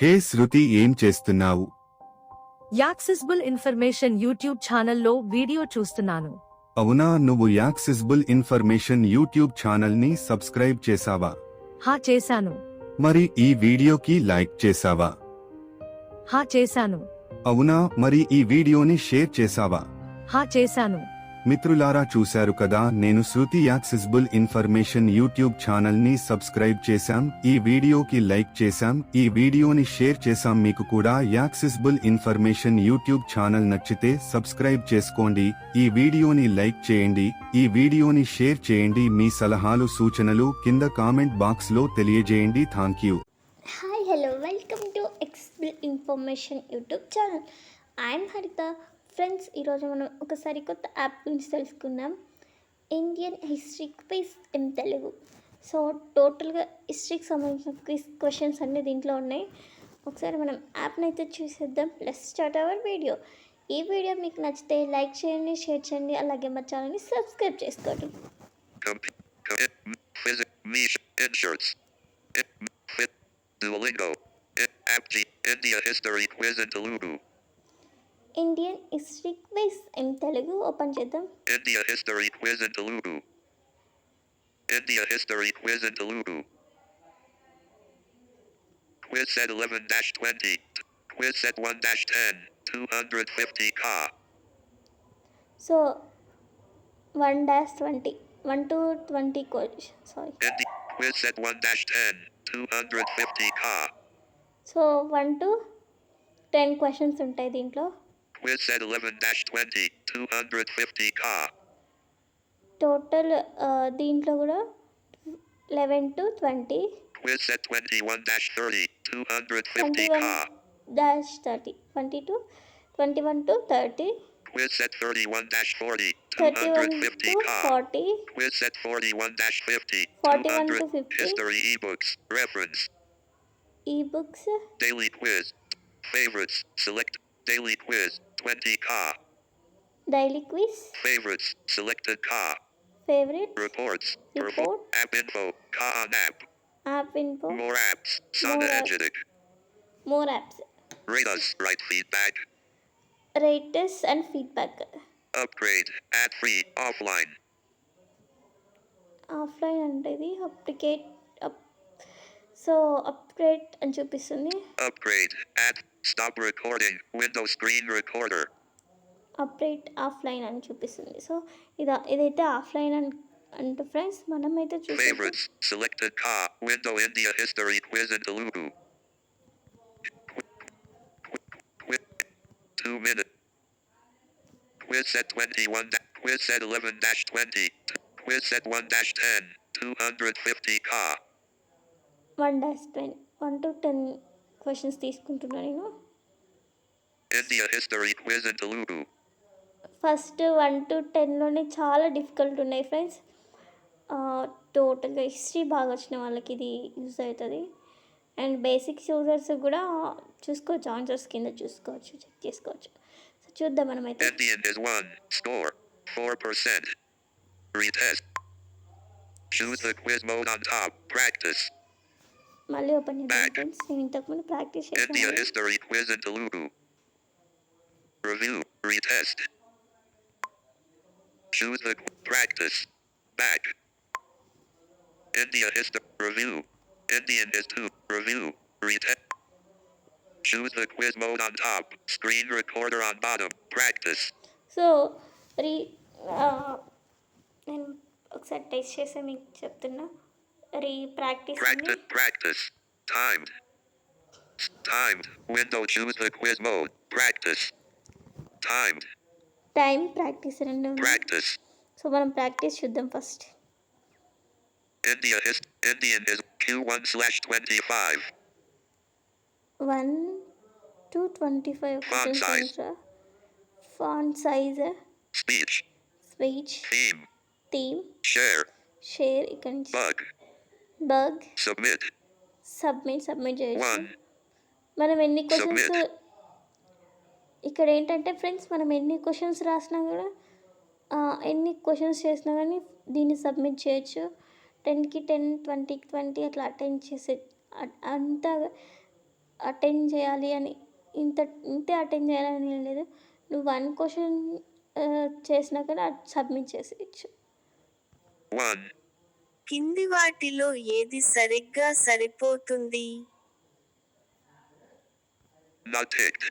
హే శృతి, ఏం చేస్తున్నావు? Accessible information YouTube ఛానల్లో వీడియో చూస్తున్నాను. అవునా, నువ్వు యాక్సెసిబుల్ ఇన్ఫర్మేషన్ యూట్యూబ్ ఛానల్ని సబ్స్క్రైబ్ చేసావా? హా చేశాను. మరి ఈ వీడియోకి లైక్ చేసావా? హా చేశాను. అవునా, మరి ఈ వీడియోని షేర్ చేసావా? హా చేశాను. మిత్రులారా, చూశారు కదా, నేను శృతి యాక్సెసిబుల్ ఇన్ఫర్మేషన్ యూట్యూబ్ ఛానల్ని సబ్స్క్రైబ్ చేశాం, ఈ వీడియోకి లైక్ చేశాం, ఈ వీడియోని షేర్ చేశాం. మీకు కూడా యాక్సెసిబుల్ ఇన్ఫర్మేషన్ యూట్యూబ్ ఛానల్ నచ్చితే సబ్స్క్రైబ్ చేసుకోండి, ఈ వీడియోని లైక్ చేయండి, ఈ వీడియోని షేర్ చేయండి. మీ సలహాలు సూచనలు కింద కామెంట్ బాక్స్ లో తెలియజేయండి. Thank you. Hi hello welcome to ఎక్స్బుల్ information YouTube channel. I'm Haritha. Friends, ఈరోజు మనం ఒక సరికొత్త యాప్ గురించి తెలుసుకుందాం. Indian history quiz in Telugu. So టోటల్గా హిస్టరీకి సంబంధించిన క్విజ్ క్వశ్చన్స్ అన్నీ దీంట్లో ఉన్నాయి. ఒకసారి మనం యాప్ని అయితే చూసేద్దాం. Let's start our video. ఈ వీడియో మీకు నచ్చితే లైక్ చేయండి, షేర్ చేయండి, అలాగే మా ఛానల్ని సబ్స్క్రైబ్ చేసుకోండి. Duolingo. AppG. India History Quiz in Telugu. Indian history quiz in Telugu open చేద్దాం. India History Quiz in Telugu. India History Quiz in Telugu. Quiz set 11-20. Quiz set 1-10. 250 ka. So 1-20 1 to 20 sorry. Quiz set 1-10. 250 ka. So 1 to 10 questions ఉంటాయి దీంట్లో. Quiz set 11-20. 250 ka. Total దీంట్లో కూడా 11 to 20. Quiz set 21-30. 250 ka. 21-30 20 to 21 to 30. Quiz set 31-40. 31 250 to ka. 40. Quiz set 41-50. 41 to 200. 50. History ebooks. Reference. E-books. Daily quiz. Favorites. Select. Daily quiz. 20 ka. Daily quiz. Favorites. Selected ka. Favorite. Reports. Report. App info. Ka on app. App info. More apps. Sana More apps. Edgedic. More apps. Rate us. Write feedback. Raters and feedback. Upgrade. Ad free. Offline. Offline అంటే ఇది అప్లికేట్ so upgrade అని చూపిస్తుంది. Upgrade. Ad. Stop recording. Window screen recorder. Update offline అని చూపిస్తుంది. So ఇదైతే offline అంటే friends మనమైతే చూస్తాం. Favorites. Selected ka. Window India History Quiz in Telugu. 2 minutes. Quiz set 21. Quiz set 11-20. Quiz set 1-10. 250 ka. 1-10 1 to 10 questions తీసుకుంటున్నా నేను. India History Quiz in Telugu. First 1 to 10లోనే చాలా difficult ఉన్నాయి ఫ్రెండ్స్. టోటల్గా history బాగా వచ్చిన వాళ్ళకి ఇది యూజ్ అవుతుంది. అండ్ బేసిక్స్ యూజర్స్ కూడా చూసుకోవచ్చు, ఆన్సర్స్ కింద చూసుకోవచ్చు, చెక్ చేసుకోవచ్చు. సో చూద్దాం మనమైతే. Indian is 1. Score 4%. Retest. Choose the quiz mode on top. Practice. మళ్ళీ ఓపెన్ చేద్దాం ఫ్రెండ్స్. నేను ఇంతకుముందు ప్రాక్టీస్ India చేశాను. History Quiz in Telugu. Review. Retest. Choose the practice. Back. India History. Review. Indian is 2. Review. Retest. Choose the quiz mode on top. Screen recorder on bottom. Practice. So నేను ఒకసారి test చేసి మీకు చెప్తున్నా. Practice Practice. Timed. Timed. Window. Choose the quiz mode. Practice. Timed. Time practice రెండు. Practice. So మనం practice చూద్దాం first. Indian is Q1/25. 1 to 25 Font size. Font size. Speech. Speech. Theme. Theme. Share. Share. ఇక్కడ నుంచి Bug. Bug. Submit. Submit చేయొచ్చు. 1. మనం ఎన్ని questions Submit. ఇక్కడ ఏంటంటే ఫ్రెండ్స్, మనం ఎన్ని క్వశ్చన్స్ రాసినా కూడా ఎన్ని క్వశ్చన్స్ చేసినా కానీ దీన్ని సబ్మిట్ చేయొచ్చు. 10కి 10, 20కి 20 అట్లా అటెండ్ చేసే అంతా అటెండ్ చేయాలి అని ఇంతే అటెండ్ చేయాలని ఏం లేదు. నువ్వు 1 క్వెషన్ చేసినా కానీ అది సబ్మిట్ చేసేయచ్చు. 1, కింది వాటిలో ఏది సరిగ్గా సరిపోతుంది? not ticked.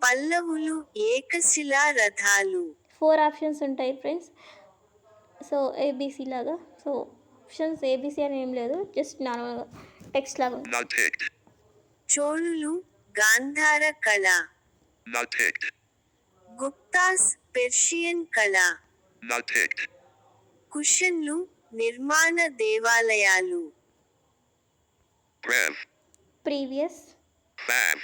పల్లవులు, ఏకశిలా రథాలు. 4 ఆప్షన్స్ ఉంటాయి ఫ్రెండ్స్. సో ఏబీసీ లాగా. సో ఆప్షన్స్ ఏబీసీ అని ఏం లేదు, జస్ట్ నార్మల్గా టెక్స్ట్ లాగా ఉంది. Not ticked. చోళులు, గాంధార కళ. Not ticked. గుప్తాస్, పెర్షియన్ కళ. Not ticked. కుషన్లు, నిర్మాణ దేవాలయాలు. Prev. Previous. Fav.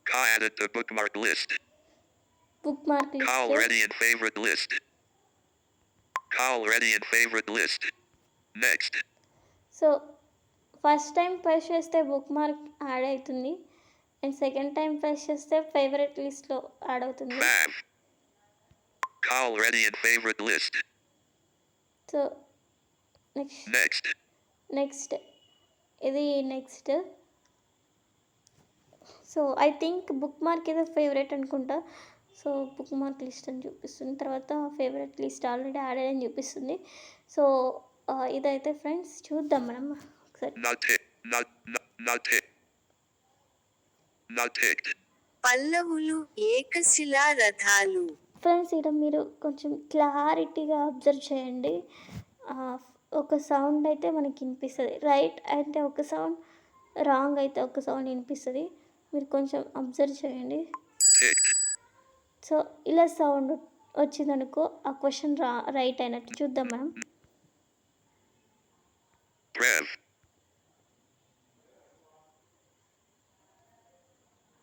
Ka added to bookmark list. Book mark Ka list. already in favorite list. Ka already in favorite list. Next. So first time press చేస్తే bookmark add అవుతుంది, and second time press చేస్తే ఫేవరెట్ లిస్ట్లో add అవుతుంది. Fav. Ka already in favorite list. So Next. Next ఇది next. So I think bookmark ఏదో favourite అనుకుంటా. So bookmark list అని చూపిస్తుంది, తర్వాత ఫేవరెట్ లిస్ట్ ఆల్రెడీ యాడ్ అని చూపిస్తుంది. సో ఇదైతే ఫ్రెండ్స్ చూద్దాం మనం ఒకసారి. Not ticked. Not ticked. Not ticked. పల్లవులు, ఏకశిలా రథాలు. ఫ్రెండ్స్ ఇక్కడ మీరు కొంచెం క్లారిటీగా అబ్జర్వ్ చేయండి. ఒక సౌండ్ అయితే మనకి వినిపిస్తుంది, రైట్ అయితే ఒక సౌండ్, రాంగ్ అయితే ఒక సౌండ్ వినిపిస్తుంది. మీరు కొంచెం అబ్జర్వ్ చేయండి. Ticked. సో ఇలా సౌండ్ వచ్చిందనుకో ఆ క్వశ్చన్ రైట్ అయినట్టు. చూద్దాం మనం. Prev.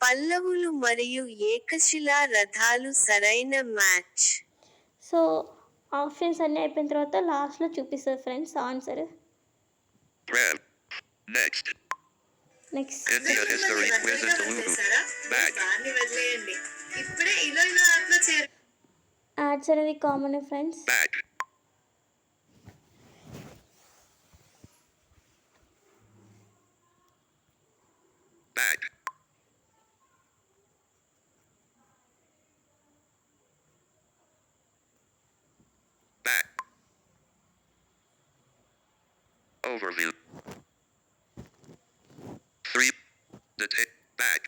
పల్లవులు మరియు ఏకశిలా రథాలు సరైన మ్యాచ్. సో ఆప్షన్స్ అన్నీ అయిపోయిన తర్వాత లాస్ట్లో చూపిస్తుంది friends answer. Prev. Next. Next India history quiz in Telugu. Back. Ads అనేది common friends. Back. Back. Back. Overview. 3. Detail. Back.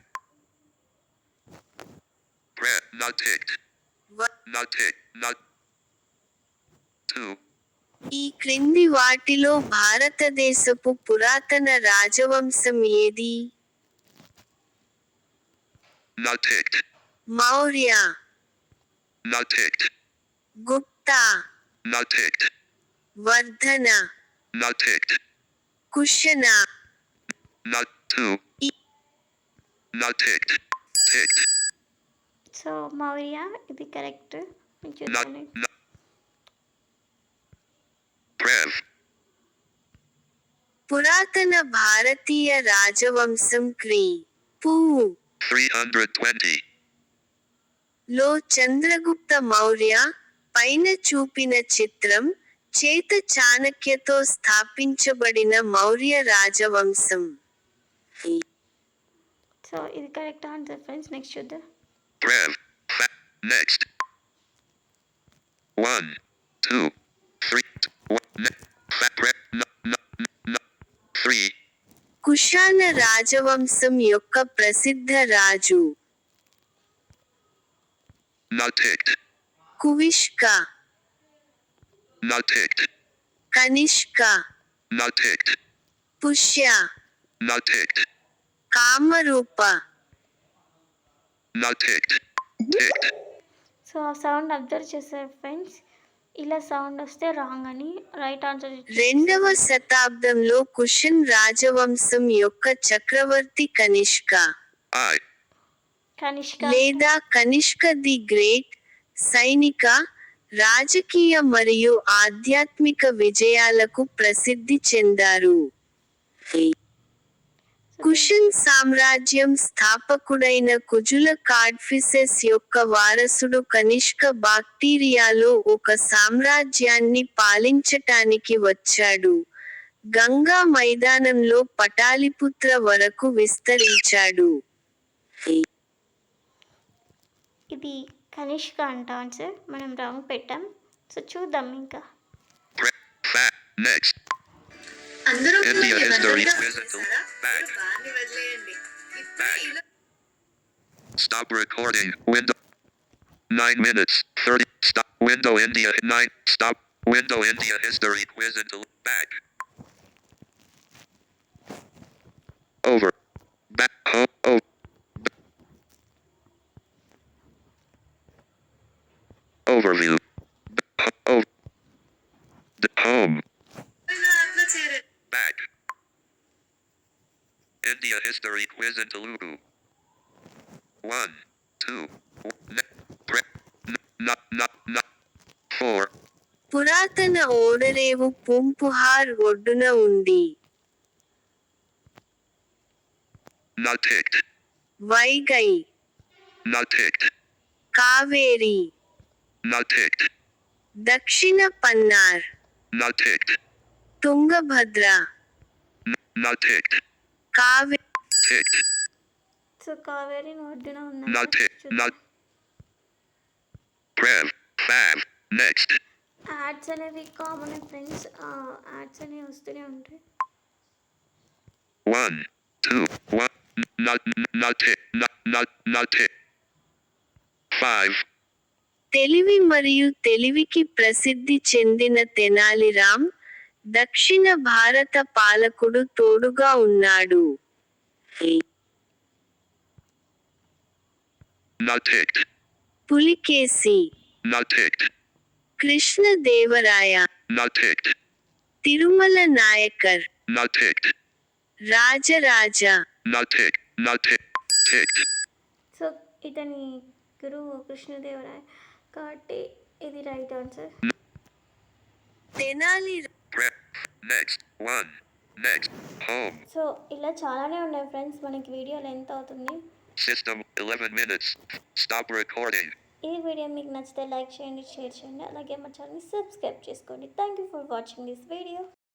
Prep. Not ticked. Not ticked. Not. 2. ఈ క్రింది వాటిలో భారతదేశపు పురాతన రాజవంశం ఏది? Not ticked. Maurya, Not ticked. Gupta, Not ticked. Vardhana, Not ticked. కుషన. Not 2. Not ticked. Ticked. So Maurya ఇది correct. Not. చూడండి. Not. Prev. పురాతన భారతీయ రాజవంశం క్రీ. పూ 320. లో చంద్రగుప్త మౌర్య పైన చూపిన చిత్రం చేత చాణక్యతో స్థాపించబడిన మౌర్య రాజవంశం. సో ఇది కరెక్ట్ ఆన్సర్ ఫ్రెండ్స్. నెక్స్ట్ చూద్దాం. Prev. Next. 1, 2, 3. 3. కుషాణ రాజవంశం యొక్క ప్రసిద్ధ రాజు. Not ticked. కువిష్క, Not ticked. Kanishka, Not ticked. Pushya, Not ticked. Kamarupa. Not ticked. Ticked. So ఆ సౌండ్ అబ్జర్వ్ చేశారు ఫ్రెండ్స్. ఇలా సౌండ్ వస్తే రాంగ్ అని, రైట్ ఆన్సర్ 2వ శతాబ్దంలో కుషన్ రాజవంశం యొక్క చక్రవర్తి కనిష్క I. కనిష్క. లేదా కనిష్క ది గ్రేట్ సైనిక, రాజకీయ మరియు ఆధ్యాత్మిక విజయాలకు ప్రసిద్ధి చెందారు. కుషన్ సామ్రాజ్యం స్థాపకుడైన కుజుల కాడ్ఫిసెస్ యొక్క వారసుడు కనిష్క బాక్టీరియాలో ఒక సామ్రాజ్యాన్ని పాలించటానికి వచ్చాడు, గంగా మైదానంలో పటాలిపుత్ర వరకు విస్తరించాడు. ఇది కనిష్క అంట ఆన్సర్. మనం రాంగ్ పెట్టాం. సో చూద్దాం ఇంకా. Fact. Next. అందరూ India history భద్రంగా quiz until back. బాన్ని వదిలేయండి. Back. Stop recording. Window. 9 minutes. 30. Stop. Window India. 9. Stop. Window India history quiz until back. Over. Back. Oh. Overview. Oh. The home. Back. India history quiz in Telugu. 1, 2, not. 4. పురాతన ఓడరేవు పూంపుహార్ ఒడ్డున ఉంది. Not ticked. Vaigai, Not ticked. Kaveri, Not ticked. దక్షిణ పన్నార్, Not ticked. Tungabhadra, Not ticked. కావే Ticked. So Kaveri ఒడ్డున Not ticked. Not. Prev. Fav. Next. Ads అనేవి common friends. Ads అనేవి వస్తూనే ఉంటాయి. 1, 2, 1. Not ticked. Not ticked. 5. తెలివి మరియు తెలివికి ప్రసిద్ధి చెందిన తెనాలి రామ్, దక్షిణ భారత పాలకుడు తోడుగా ఉన్నాడు. Not ticked. Pulikesi, Not ticked. Krishnadevaraya, Not ticked. Tirumala Nayakar, Not ticked. Rajaraja, Not ticked. Not ticked. Ticked. So ఇతని గురువు కృష్ణదేవరాయ కాబట్టి ఇది right answer. Tenali Prep. Next. 1. Next. Home. So ఇలా చాలానే ఉన్నాయి ఫ్రెండ్స్. మనకి వీడియో లెంత్ అవుతుంది. System 11 minutes. Stop recording. ఈ వీడియో మీకు నచ్చితే లైక్ చేయండి, షేర్ చేయండి, అలాగే మా ఛానల్ని సబ్స్క్రైబ్ చేసుకోండి. Thank you for watching this video.